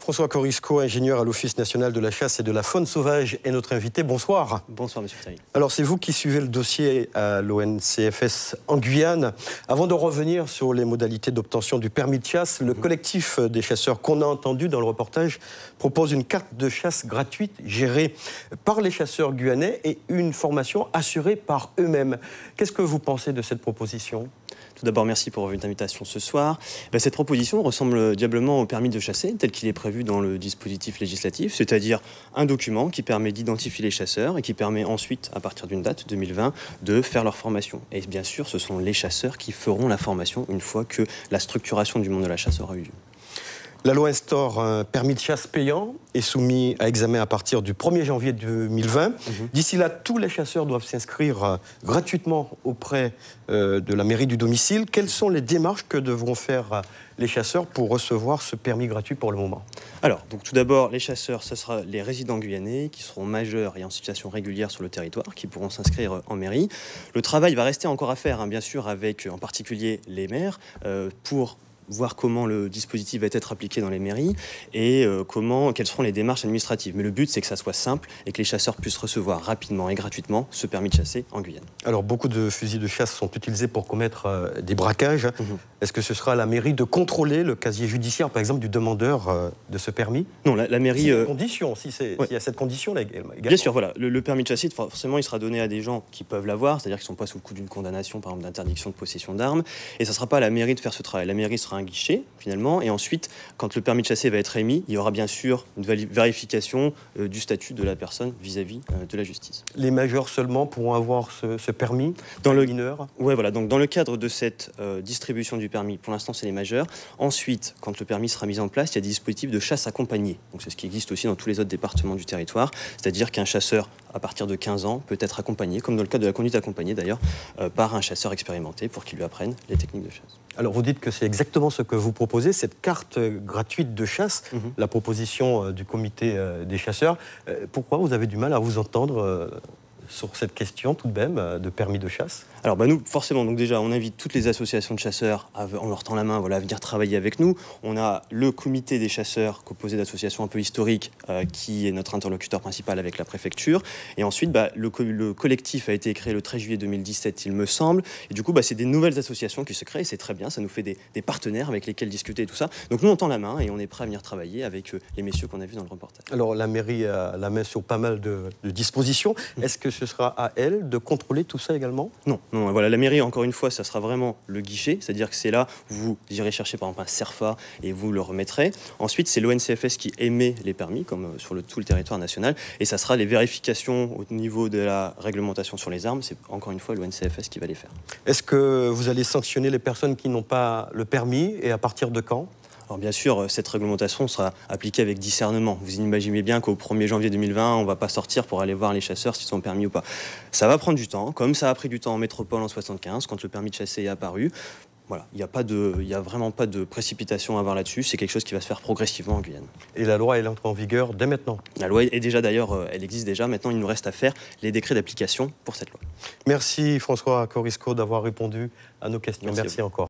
François Corisco, ingénieur à l'Office national de la chasse et de la faune sauvage, est notre invité. Bonsoir. Bonsoir, monsieur Taï. Alors, c'est vous qui suivez le dossier à l'ONCFS en Guyane. Avant de revenir sur les modalités d'obtention du permis de chasse, le collectif des chasseurs qu'on a entendu dans le reportage propose une carte de chasse gratuite gérée par les chasseurs guyanais et une formation assurée par eux-mêmes. Qu'est-ce que vous pensez de cette proposition ? Tout d'abord, merci pour votre invitation ce soir. Cette proposition ressemble diablement au permis de chasser, tel qu'il est prévu dans le dispositif législatif, c'est-à-dire un document qui permet d'identifier les chasseurs et qui permet ensuite, à partir d'une date, 2020, de faire leur formation. Et bien sûr, ce sont les chasseurs qui feront la formation une fois que la structuration du monde de la chasse aura eu lieu. La loi instaure un permis de chasse payant et soumis à examen à partir du 1er janvier 2020. D'ici là, tous les chasseurs doivent s'inscrire gratuitement auprès de la mairie du domicile. Quelles sont les démarches que devront faire les chasseurs pour recevoir ce permis gratuit pour le moment ? Alors, donc, tout d'abord, les chasseurs, ce sera les résidents guyanais qui seront majeurs et en situation régulière sur le territoire, qui pourront s'inscrire en mairie. Le travail va rester encore à faire, bien sûr, avec en particulier les maires, pour voir comment le dispositif va être appliqué dans les mairies et quelles seront les démarches administratives. Mais le but, c'est que ça soit simple et que les chasseurs puissent recevoir rapidement et gratuitement ce permis de chasser en Guyane. Alors, beaucoup de fusils de chasse sont utilisés pour commettre des braquages. Est-ce que ce sera à la mairie de contrôler le casier judiciaire, par exemple, du demandeur de ce permis ? Non, la mairie... S'il y a cette condition-là également. Bien sûr, voilà. Le permis de chasser, forcément, il sera donné à des gens qui peuvent l'avoir, c'est-à-dire qui ne sont pas sous le coup d'une condamnation, par exemple, d'interdiction de possession d'armes. Et ça ne sera pas à la mairie de faire ce travail. La mairie sera un guichet, finalement, et ensuite, quand le permis de chasser va être émis, il y aura bien sûr une vérification du statut de la personne vis-à-vis de la justice. Les majeurs seulement pourront avoir ce permis dans le mineur ? Oui, voilà. Donc, dans le cadre de cette distribution du permis, pour l'instant, c'est les majeurs. Ensuite, quand le permis sera mis en place, il y a des dispositifs de chasse accompagnés. Donc, c'est ce qui existe aussi dans tous les autres départements du territoire. C'est-à-dire qu'un chasseur, à partir de 15 ans, peut être accompagné, comme dans le cas de la conduite accompagnée d'ailleurs, par un chasseur expérimenté pour qu'il lui apprenne les techniques de chasse. Alors, vous dites que c'est exactement ce que vous proposez, cette carte gratuite de chasse, la proposition du comité des chasseurs. Pourquoi vous avez du mal à vous entendre sur cette question tout de même de permis de chasse ? Alors nous, forcément, donc déjà, on invite toutes les associations de chasseurs, on leur tend la main, à venir travailler avec nous. On a le comité des chasseurs, composé d'associations un peu historiques, qui est notre interlocuteur principal avec la préfecture. Et ensuite, le collectif a été créé le 13 juillet 2017, il me semble. Et du coup, c'est des nouvelles associations qui se créent, et c'est très bien, ça nous fait des partenaires avec lesquels discuter et tout ça. Donc nous, on tend la main et on est prêt à venir travailler avec les messieurs qu'on a vus dans le reportage. Alors la mairie a la main sur pas mal de dispositions. Est-ce que ce sera à elle de contrôler tout ça également ? Non, voilà, la mairie, encore une fois, ça sera vraiment le guichet, c'est-à-dire que c'est là où vous irez chercher par exemple un CERFA et vous le remettrez. Ensuite, c'est l'ONCFS qui émet les permis, comme sur tout le territoire national, et ça sera les vérifications au niveau de la réglementation sur les armes, c'est encore une fois l'ONCFS qui va les faire. Est-ce que vous allez sanctionner les personnes qui n'ont pas le permis et à partir de quand ? Alors bien sûr, cette réglementation sera appliquée avec discernement. Vous imaginez bien qu'au 1er janvier 2020, on ne va pas sortir pour aller voir les chasseurs s'ils sont permis ou pas. Ça va prendre du temps, comme ça a pris du temps en métropole en 1975, quand le permis de chasser est apparu. Voilà, il n'y a vraiment pas de précipitation à avoir là-dessus. C'est quelque chose qui va se faire progressivement en Guyane. Et la loi, elle entre en vigueur dès maintenant ? La loi est déjà, d'ailleurs, elle existe déjà. Maintenant, il nous reste à faire les décrets d'application pour cette loi. Merci François Corisco d'avoir répondu à nos questions. Merci encore.